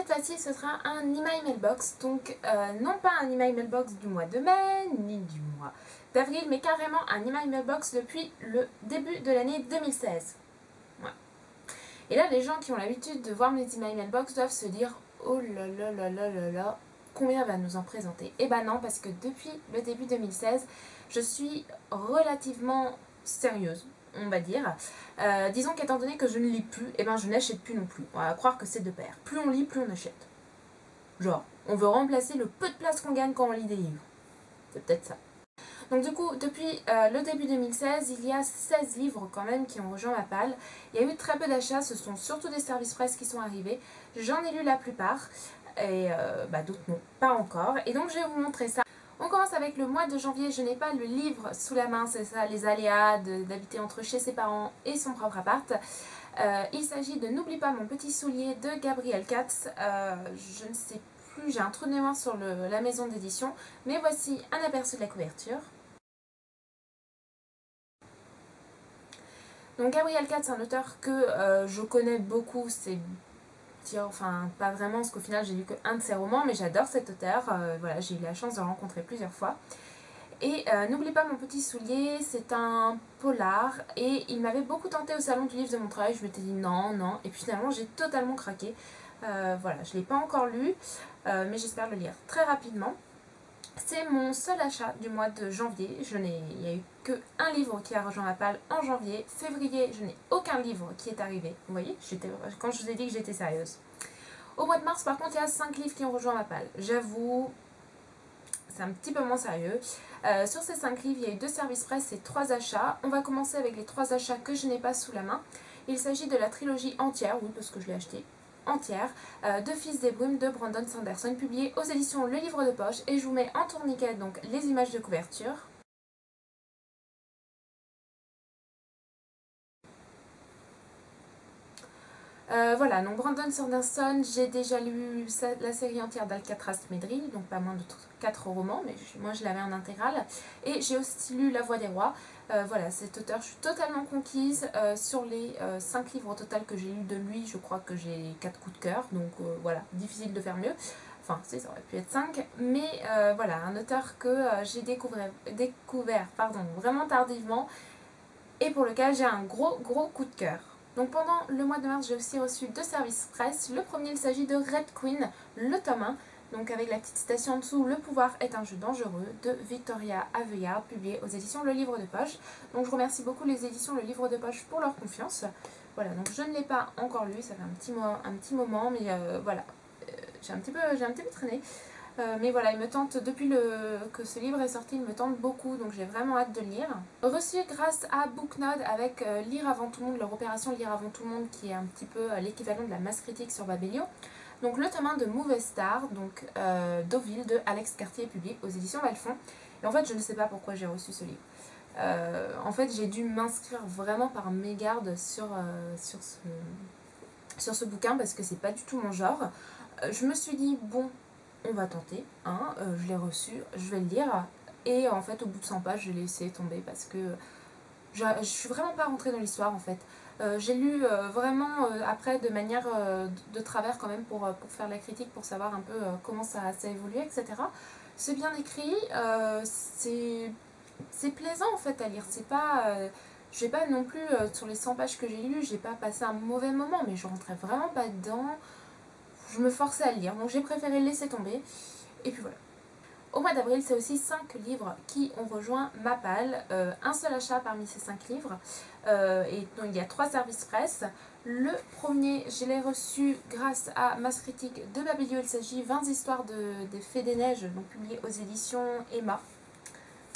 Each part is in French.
fois-ci ce sera un email mailbox, donc non pas un email mailbox du mois de mai ni du mois d'avril, mais carrément un email mailbox depuis le début de l'année 2016. Ouais. Et là les gens qui ont l'habitude de voir mes email mailbox doivent se dire oh là là là là là là, combien va nous en présenter? Et ben non, parce que depuis le début 2016 je suis relativement sérieuse, on va dire. Disons qu'étant donné que je ne lis plus, et ben je n'achète plus non plus. On va croire que c'est de pair. Plus on lit, plus on achète. Genre, on veut remplacer le peu de place qu'on gagne quand on lit des livres. C'est peut-être ça. Donc du coup, depuis le début 2016, il y a 16 livres quand même qui ont rejoint ma palle. Il y a eu très peu d'achats, ce sont surtout des services presse qui sont arrivés. J'en ai lu la plupart, et d'autres non, pas encore. Et donc je vais vous montrer ça. On commence avec le mois de janvier. Je n'ai pas le livre sous la main, c'est ça, les aléas d'habiter entre chez ses parents et son propre appart. Il s'agit de N'oublie pas mon petit soulier de Gabriel Katz. Je ne sais plus, j'ai un trou de mémoire sur la maison d'édition, mais voici un aperçu de la couverture. Donc Gabriel Katz, c'est un auteur que je connais beaucoup, c'est enfin pas vraiment parce qu'au final j'ai lu qu'un de ses romans, mais j'adore cet auteur, voilà, j'ai eu la chance de le rencontrer plusieurs fois. Et N'oublie pas mon petit soulier, c'est un polar et il m'avait beaucoup tenté au salon du livre de Montreuil. Je m'étais dit non, non, et puis finalement j'ai totalement craqué. Voilà, je ne l'ai pas encore lu, mais j'espère le lire très rapidement. C'est mon seul achat du mois de janvier. Il n'y a eu qu'un livre qui a rejoint ma palle en janvier. Février, je n'ai aucun livre qui est arrivé. Vous voyez, quand je vous ai dit que j'étais sérieuse. Au mois de mars, par contre, il y a 5 livres qui ont rejoint ma palle. J'avoue, c'est un petit peu moins sérieux. Sur ces 5 livres, il y a eu 2 services presse et 3 achats. On va commencer avec les 3 achats que je n'ai pas sous la main. Il s'agit de la trilogie entière, oui, parce que je l'ai acheté entière, de Fils des Brumes de Brandon Sanderson, publié aux éditions Le Livre de Poche, et je vous mets en tourniquet donc les images de couverture. Voilà, donc Brandon Sanderson, j'ai déjà lu la série entière d'Alcatraz Medril, donc pas moins de 4 romans, mais moi je l'avais en intégrale, et j'ai aussi lu La Voix des Rois. Voilà, cet auteur, je suis totalement conquise. Sur les 5 livres au total que j'ai lus de lui, je crois que j'ai 4 coups de cœur, donc voilà, difficile de faire mieux. Enfin, ça aurait pu être 5, mais voilà, un auteur que j'ai découvert vraiment tardivement, et pour lequel j'ai un gros coup de cœur. Donc pendant le mois de mars, j'ai aussi reçu 2 services presse. Le premier, il s'agit de Red Queen, le tome 1, donc avec la petite citation en dessous, Le pouvoir est un jeu dangereux, de Victoria Aveyard, publié aux éditions Le Livre de Poche. Donc je remercie beaucoup les éditions Le Livre de Poche pour leur confiance. Voilà, donc je ne l'ai pas encore lu, ça fait un petit moment, mais voilà, j'ai un petit peu traîné. Mais voilà, il me tente, depuis que ce livre est sorti, il me tente beaucoup, donc j'ai vraiment hâte de le lire. Reçu grâce à Booknode avec Lire avant tout le monde, leur opération Lire avant tout le monde, qui est un petit peu l'équivalent de la masse critique sur Babelio. Donc le tome 1 de Mauvaise Star, donc Deauville, de Alex Cartier, publié aux éditions Valfond. Et en fait, je ne sais pas pourquoi j'ai reçu ce livre. En fait, j'ai dû m'inscrire vraiment par mégarde sur ce bouquin, parce que c'est pas du tout mon genre. Je me suis dit, bon, on va tenter, hein, je l'ai reçu, je vais le lire, et en fait au bout de 100 pages je l'ai laissé tomber parce que je suis vraiment pas rentrée dans l'histoire en fait. J'ai lu vraiment après de manière de travers quand même pour faire la critique, pour savoir un peu comment ça a évolué, etc. C'est bien écrit, c'est plaisant en fait à lire, c'est pas... je vais pas non plus, sur les 100 pages que j'ai lues, j'ai pas passé un mauvais moment, mais je rentrais vraiment pas dedans. Je me forçais à le lire, donc j'ai préféré le laisser tomber. Et puis voilà. Au mois d'avril, c'est aussi 5 livres qui ont rejoint ma palle. Un seul achat parmi ces 5 livres. Et donc il y a 3 services presse. Le premier, je l'ai reçu grâce à Masse Critique de Babelio. Il s'agit 20 histoires des Fées des Neiges, donc publié aux éditions Emma.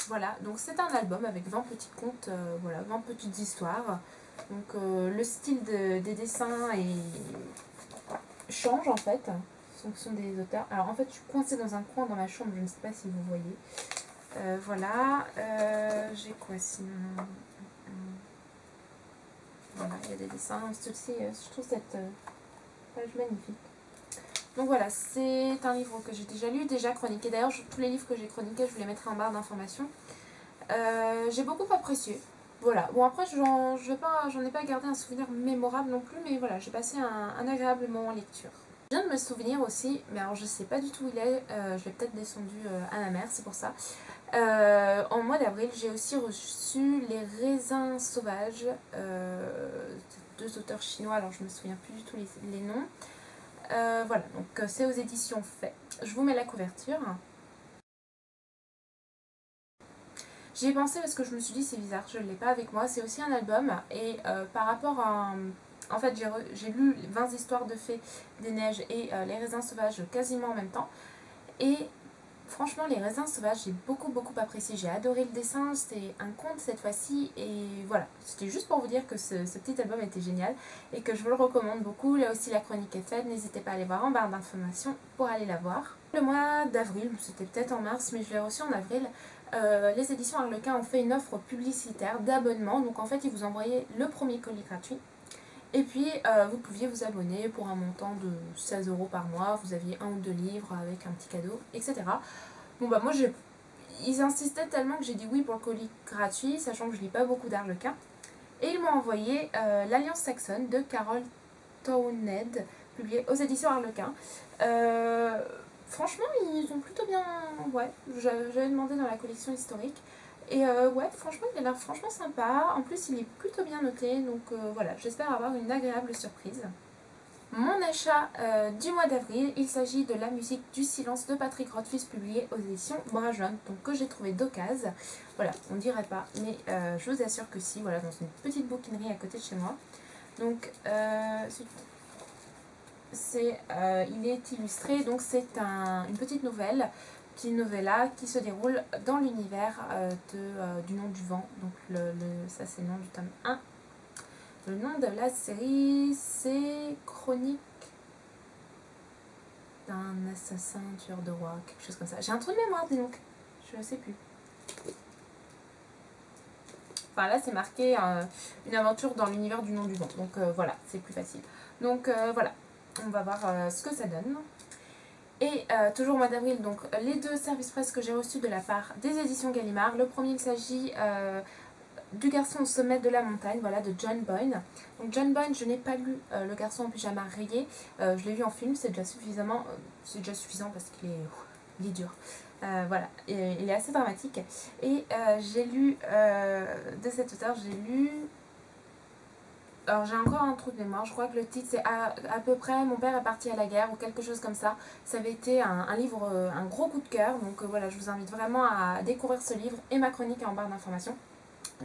Voilà, donc c'est un album avec 20 petits contes, voilà, 20 petites histoires. Donc le style des dessins change en fait en fonction des auteurs. Alors en fait je suis coincée dans un coin dans ma chambre, je ne sais pas si vous voyez. Voilà, j'ai quoi sinon? Voilà, il y a des dessins, c'est aussi, je trouve cette page magnifique. Donc voilà, c'est un livre que j'ai déjà lu, déjà chroniqué. D'ailleurs, tous les livres que j'ai chroniqués, je vous les mettrai en barre d'informations. J'ai beaucoup apprécié. Voilà, bon après j'en ai pas gardé un souvenir mémorable non plus, mais voilà, j'ai passé un agréable moment en lecture. Je viens de me souvenir aussi, mais alors je sais pas du tout où il est, je l'ai peut-être descendu à la mer, c'est pour ça. En mois d'avril, j'ai aussi reçu Les Raisins Sauvages, deux auteurs chinois, alors je me souviens plus du tout les noms. Voilà, donc c'est aux éditions Fait. Je vous mets la couverture. J'y ai pensé parce que je me suis dit c'est bizarre, je ne l'ai pas avec moi. C'est aussi un album et par rapport à... En fait j'ai lu 20 histoires de fées, des neiges et Les Raisins Sauvages quasiment en même temps. Et franchement Les Raisins Sauvages j'ai beaucoup apprécié. J'ai adoré le dessin, c'était un conte cette fois-ci et voilà. C'était juste pour vous dire que ce petit album était génial et que je vous le recommande beaucoup. Là aussi la chronique est faite, n'hésitez pas à aller voir en barre d'informations pour aller la voir. Le mois d'avril, c'était peut-être en mars mais je l'ai reçu en avril. Les éditions Harlequin ont fait une offre publicitaire d'abonnement. Donc en fait, ils vous envoyaient le premier colis gratuit. Et puis, vous pouviez vous abonner pour un montant de 16 € par mois. Vous aviez 1 ou 2 livres avec un petit cadeau, etc. Bon bah moi, ils insistaient tellement que j'ai dit oui pour le colis gratuit, sachant que je lis pas beaucoup d'Harlequin. Et ils m'ont envoyé L'Alliance saxonne de Carol Townhead, publié aux éditions Harlequin. Franchement, ils ont plutôt bien... Ouais, j'avais demandé dans la collection historique. Et ouais, franchement, il a l'air franchement sympa. En plus, il est plutôt bien noté. Donc voilà, j'espère avoir une agréable surprise. Mon achat du mois d'avril, il s'agit de La musique du silence de Patrick Rothfuss, publié aux éditions Bras Jaune, donc que j'ai trouvé d'occasion. Voilà, on dirait pas, mais je vous assure que si, voilà, dans une petite bouquinerie à côté de chez moi. Donc, il est illustré, donc c'est une petite novella qui se déroule dans l'univers du Nom du Vent. Donc ça c'est le nom du tome 1. Le nom de la série c'est Chronique d'un assassin tueur de roi, quelque chose comme ça. J'ai un trou de mémoire, dis donc, je ne sais plus. Enfin là c'est marqué une aventure dans l'univers du Nom du Vent, donc voilà, c'est plus facile. Donc voilà. On va voir ce que ça donne. Et toujours au mois d'avril, donc les deux services presse que j'ai reçus de la part des éditions Gallimard. Le premier, il s'agit du garçon au sommet de la montagne, voilà, de John Boyne. Donc John Boyne, je n'ai pas lu Le garçon en pyjama rayé. Je l'ai vu en film, c'est déjà suffisant parce qu'il est dur. Voilà, et il est assez dramatique. Et j'ai lu, de cet auteur, j'ai lu... Alors j'ai encore un trou de mémoire, je crois que le titre c'est à peu près Mon père est parti à la guerre ou quelque chose comme ça. Ça avait été un livre, un gros coup de cœur, donc voilà, je vous invite vraiment à découvrir ce livre et ma chronique est en barre d'informations.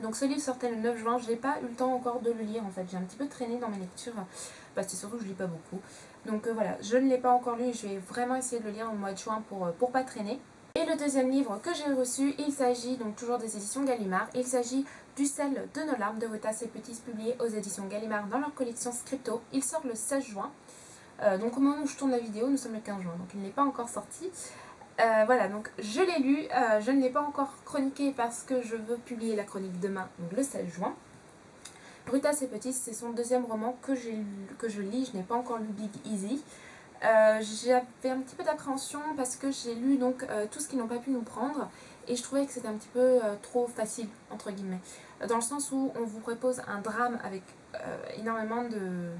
Donc ce livre sortait le 9 juin, je n'ai pas eu le temps encore de le lire en fait, j'ai un petit peu traîné dans mes lectures, parce que surtout que je lis pas beaucoup. Donc voilà, je ne l'ai pas encore lu, je vais vraiment essayer de le lire au mois de juin pour pas traîner. Et le deuxième livre que j'ai reçu, il s'agit donc toujours des éditions Gallimard, il s'agit du sel de nos larmes de Ruta Sepetys, publié aux éditions Gallimard dans leur collection Scripto. Il sort le 16 juin, donc au moment où je tourne la vidéo, nous sommes le 15 juin, donc il n'est pas encore sorti. Voilà, donc je l'ai lu, je ne l'ai pas encore chroniqué parce que je veux publier la chronique demain, donc le 16 juin. Ruta Sepetys, c'est son deuxième roman que je lis, je n'ai pas encore lu Big Easy. J'avais un petit peu d'appréhension parce que j'ai lu donc tout ce qu'ils n'ont pas pu nous prendre et je trouvais que c'était un petit peu trop facile entre guillemets, dans le sens où on vous propose un drame avec énormément de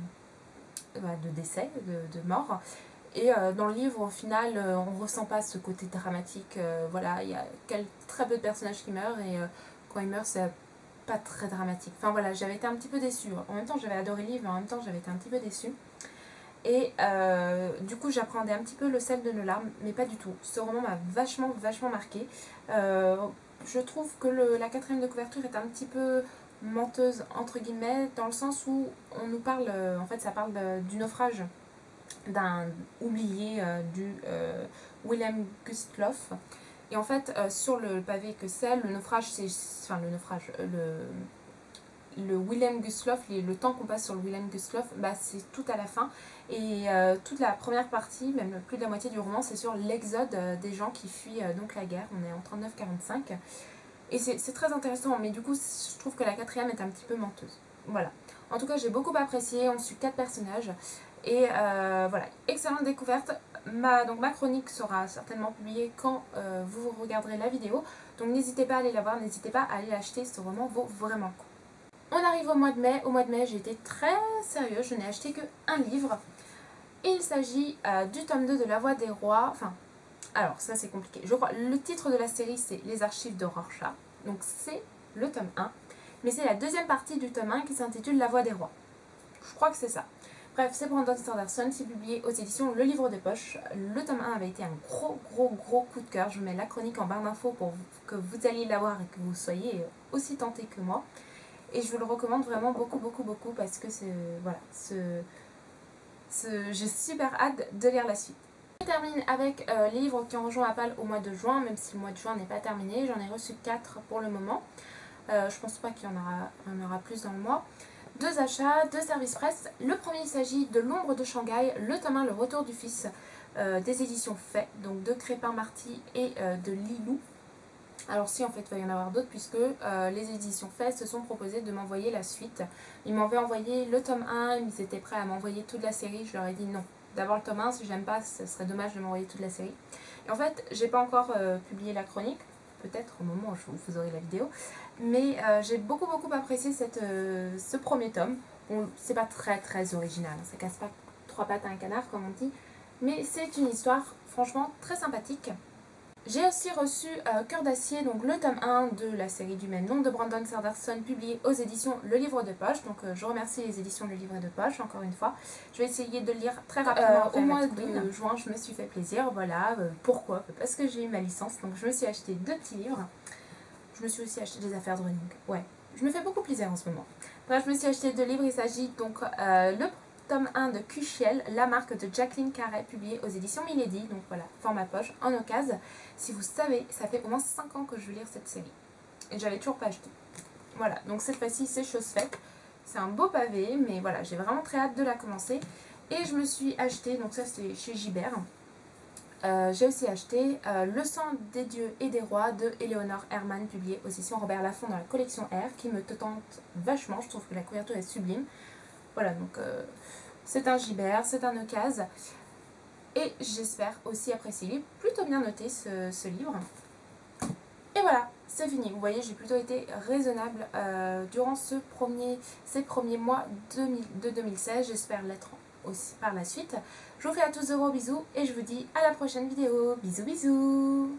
décès, de morts, et dans le livre au final on ressent pas ce côté dramatique, voilà, il y a très peu de personnages qui meurent et quand ils meurent c'est pas très dramatique, enfin voilà, j'avais été un petit peu déçue, en même temps j'avais adoré le livre mais en même temps j'avais été un petit peu déçue. Et du coup j'appréhendais un petit peu le sel de nos larmes, mais pas du tout. Ce roman m'a vachement marqué. Je trouve que la quatrième de couverture est un petit peu menteuse entre guillemets, dans le sens où on nous parle, en fait ça parle du naufrage d'un oublié du Wilhelm Gustloff. Et en fait sur le pavé que c'est, le naufrage, le Wilhelm Gustloff, le temps qu'on passe sur le Wilhelm Gustloff, bah, c'est tout à la fin. Et toute la première partie, même plus de la moitié du roman, c'est sur l'exode des gens qui fuient donc la guerre. On est en 39-45. Et c'est très intéressant, mais du coup, je trouve que la quatrième est un petit peu menteuse. Voilà. En tout cas, j'ai beaucoup apprécié. On suit 4 personnages. Et voilà, excellente découverte. Ma chronique sera certainement publiée quand vous regarderez la vidéo. Donc n'hésitez pas à aller la voir, n'hésitez pas à aller l'acheter. Ce roman vaut vraiment le coup. On arrive au mois de mai. Au mois de mai, j'ai été très sérieuse. Je n'ai acheté qu'un livre. Et il s'agit du tome 2 de La Voix des Rois. Enfin, alors ça c'est compliqué. Je crois le titre de la série c'est Les Archives de Rorschach. Donc c'est le tome 1. Mais c'est la deuxième partie du tome 1 qui s'intitule La Voix des Rois. Je crois que c'est ça. Bref, c'est Brandon Sanderson, c'est publié aux éditions Le Livre de Poche. Le tome 1 avait été un gros coup de cœur. Je mets la chronique en barre d'infos pour que vous alliez la voir et que vous soyez aussi tentés que moi. Et je vous le recommande vraiment beaucoup parce que c'est voilà, j'ai super hâte de lire la suite. Je termine avec les livres qui ont rejoint Apple au mois de juin, même si le mois de juin n'est pas terminé. J'en ai reçu 4 pour le moment. Je pense pas qu'il y en aura plus dans le mois. 2 achats, 2 services presse. Le premier, il s'agit de L'Ombre de Shanghai, le tome 1, Le Retour du Fils, des éditions Fait, donc de Crépin Marty et de Lilou. Alors si, en fait, il va y en avoir d'autres puisque les éditions Fait se sont proposées de m'envoyer la suite. Ils m'avaient envoyé le tome 1, ils étaient prêts à m'envoyer toute la série. Je leur ai dit non. D'abord le tome 1, si j'aime pas, ce serait dommage de m'envoyer toute la série. Et en fait, j'ai pas encore publié la chronique. Peut-être au moment où vous aurez la vidéo, mais j'ai beaucoup apprécié ce premier tome. Bon, c'est pas très original, ça casse pas 3 pattes à un canard comme on dit, mais c'est une histoire franchement très sympathique. J'ai aussi reçu Cœur d'acier, donc le tome 1 de la série du même nom de Brandon Sanderson, publié aux éditions Le Livre de Poche. Donc je remercie les éditions Le Livre de Poche, encore une fois. Je vais essayer de le lire très rapidement. Au mois de juin, je me suis fait plaisir, voilà. Pourquoi? Parce que j'ai eu ma licence, donc je me suis acheté 2 petits livres. Je me suis aussi acheté des affaires de running. Ouais, je me fais beaucoup plaisir en ce moment. Bref, je me suis acheté 2 livres, il s'agit donc le tome 1 de Cuchiel, la marque de Jacqueline Carré, publié aux éditions Milady, donc voilà, format poche, en occasion. Si vous savez, ça fait au moins 5 ans que je veux lire cette série. Et j'avais toujours pas acheté. Voilà, donc cette fois-ci, c'est chose faite. C'est un beau pavé, mais voilà, j'ai vraiment très hâte de la commencer. Et je me suis acheté, donc ça c'est chez Gibert. J'ai aussi acheté Le sang des dieux et des rois de Eleonore Herman, publié aux éditions Robert Laffont dans la collection R, qui me tente vachement. Je trouve que la couverture est sublime. Voilà, donc c'est un Gibert, c'est un occasion. Et j'espère aussi apprécier. Il est plutôt bien noté ce livre. Et voilà, c'est fini. Vous voyez, j'ai plutôt été raisonnable durant ces premiers mois de 2016. J'espère l'être aussi par la suite. Je vous fais à tous de gros bisous et je vous dis à la prochaine vidéo. Bisous bisous.